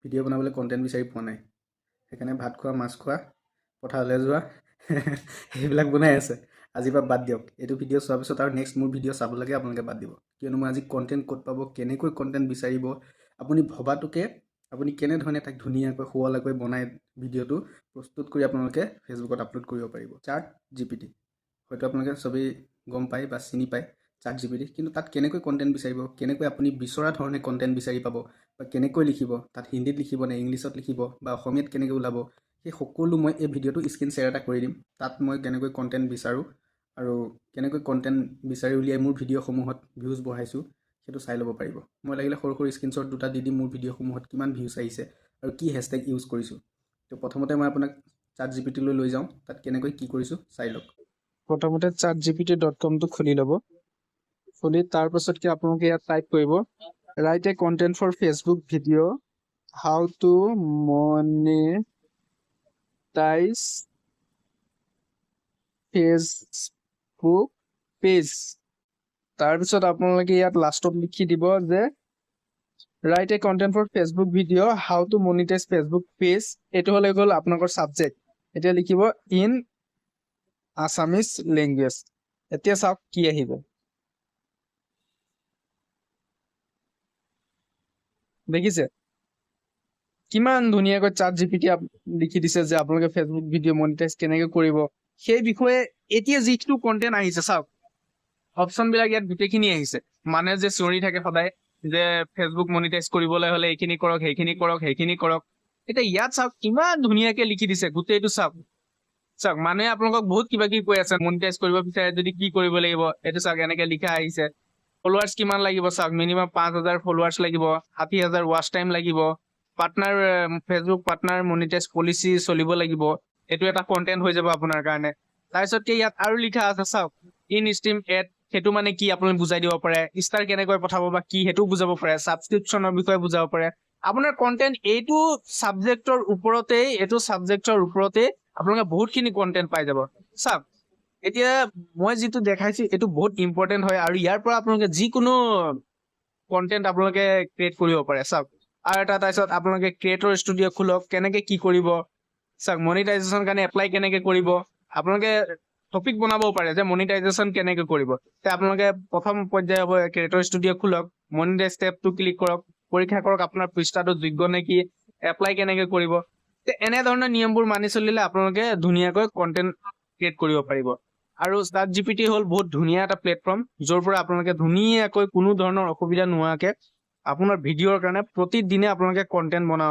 Video' বনাবলৈ content বিচাৰি পোৱা নাই, সেইকাৰণে ভাত খোৱা, মাছ খোৱা, পথাৰলৈ যোৱা সেইবিলাক বনাই আছে। আজিৰ পৰা বাদ দিয়ক। এইটো ভিডিঅ' চোৱাৰ পিছত আৰু নেক্সট মোৰ ভিডিঅ' চাবলৈকে আপোনালোকে বাদ দিব, কিয়নো মই আজি কণ্টেণ্ট ক'ত পাব, কেনেকৈ কণ্টেণ্ট বিচাৰিব, আপুনি ভবাটোকে আপুনি কেনেধৰণে তাক ধুনীয়াকৈ শুৱলাকৈ বনাই ভিডিঅ'টো প্ৰস্তুত কৰি আপোনালোকে ফেচবুকত আপলোড কৰিব পাৰিব। চাৰ্ট জিপিটি হয়তো আপোনালোকে চবেই গম পায় বা চিনি পায় চাৰ্ট জিপিটি, কিন্তু তাত কেনেকৈ কণ্টেণ্ট বিচাৰিব, কেনেকৈ আপুনি বিচৰা ধৰণে কণ্টেণ্ট বিচাৰি পাব, বা কেনেকৈ লিখিব, তাত হিন্দীত লিখিব নে ইংলিছত লিখিব বা অসমীয়াত কেনেকৈ ওলাব, সেই সকলো মই এই ভিডিঅ'টো স্ক্ৰীন শ্বেয়াৰ এটা কৰি দিম। তাত মই কেনেকৈ কণ্টেণ্ট বিচাৰোঁ আৰু কেনেকৈ কণ্টেণ্ট বিচাৰি উলিয়াই মোৰ ভিডিঅ'সমূহত ভিউজ বঢ়াইছোঁ সেইটো চাই ল'ব পাৰিব। মই লাগিলে সৰু সৰু স্ক্ৰীনশ্বট দুটা দি দিম মোৰ ভিডিঅ'সমূহত কিমান ভিউজ আহিছে আৰু কি হেছটেগ ইউজ কৰিছোঁ। তো প্ৰথমতে মই আপোনাক চাৰ্ট জিপিটিলৈ লৈ যাওঁ, তাত কেনেকৈ কি কৰিছোঁ চাই লওক। প্ৰথমতে chartgpt.com-টো খুলি ল'ব। খুলি তাৰপাছত কি আপোনালোকে ইয়াত টাইপ কৰিব write a content for Facebook video' how to monetize Facebook page. তাৰপিছত আপোনালোকে ইয়াত লাষ্টত লিখি দিব যে write a content for Facebook video' how to monetize Facebook page. এইটো হ'লে গ'ল আপোনালোকৰ ছাবজেক্ট। এতিয়া লিখিব ইন আছামিজ লেংগুৱেজ। এতিয়া চাওক কি আহিব। দেখিছে কিমান ধুনীয়াকৈ চাৰ্ট জিপিটি লিখি দিছে যে আপোনালোকে ফেচবুক ভিডিঅ' মনিটাইজ কেনেকৈ কৰিব সেই বিষয়ে। এতিয়া যিটো কণ্টেণ্ট আহিছে চাওক, অপশ্যনবিলাক ইয়াত গোটেইখিনি আহিছে। মানে যে চিঞৰি থাকে সদায় যে ফেচবুক মনিটাইজ কৰিবলৈ হ'লে এইখিনি কৰক, সেইখিনি কৰক, সেইখিনি কৰক। এতিয়া ইয়াত চাওক কিমান ধুনীয়াকৈ লিখি দিছে গোটেইটো। চাওক চাওক মানুহে আপোনালোকক বহুত কিবা কিবি কৈ আছে, মনিটাইজ কৰিব বিচাৰে যদি কি কৰিব লাগিব এইটো চাওক এনেকৈ লিখা আহিছে। ফলোৱাৰ্ছ কিমান লাগিব চাওক, মিনিমাম 5,000 ফলোৱাৰ্ছ লাগিব, 60,000 ৱাচ টাইম লাগিব, partner Facebook partner monetize policy চলিব লাগিব। এইটো এটা কণ্টেণ্ট হৈ যাব আপোনাৰ কাৰণে। তাৰপিছত কি ইয়াত আৰু লিখা আছে চাওক ইন ষ্ট্ৰীম এড, সেইটো মানে কি আপুনি বুজাই দিব পাৰে। ষ্টাৰ কেনেকৈ পঠাব বা কি সেইটোও বুজাব পাৰে। ছাবস্ক্ৰিপশ্যনৰ বিষয়ে বুজাব পাৰে। আপোনাৰ কণ্টেণ্ট এইটো ছাবজেক্টৰ ওপৰতেই আপোনালোকে বহুতখিনি কণ্টেণ্ট পাই যাব। চাওক এতিয়া মই যিটো দেখাইছো এইটো বহুত ইম্পৰ্টেণ্ট হয় আৰু ইয়াৰ পৰা আপোনালোকে যিকোনো কণ্টেণ্ট আপোনালোকে ক্ৰিয়েট কৰিব পাৰে। চাওক আৰু এটা তাৰপিছত আপোনালোকে ক্ৰিয়েটৰ ষ্টুডিঅ' খোলক, কেনেকে কি কৰিব। চাওক মনিটাইজেশ্যন কাৰণে এপ্লাই কেনেকে কৰিব, আপোনালোকে টপিক বনাব পাৰে যে মনিটাইজেশ্যন কেনেকে কৰিব। তেতিয়া আপোনালোকে প্ৰথম পৰ্যায় হ'ব ক্ৰিয়েটৰ ষ্টুডিঅ' খোলক, মনিটাইজ টেবটো ক্লিক কৰক, পৰীক্ষা কৰক আপোনাৰ পৃষ্ঠাটো যোগ্য নে কি, এপ্লাই কেনেকে কৰিব। এনেধৰণৰ নিয়মবোৰ মানি চলিলে আপোনালোকে ধুনীয়াকৈ কণ্টেণ্ট ক্ৰিয়েট কৰিব পাৰিব। আৰু চাৰ্ট জিপিটি হ'ল বহুত ধুনীয়া এটা প্লেটফৰ্ম, য'ৰ পৰা আপোনালোকে ধুনীয়াকৈ কোনো ধৰণৰ অসুবিধা নোহোৱাকৈ আপোনাৰ ভিডিঅ'ৰ কাৰণে প্ৰতিদিনে আপোনালোকে কণ্টেণ্ট বনাব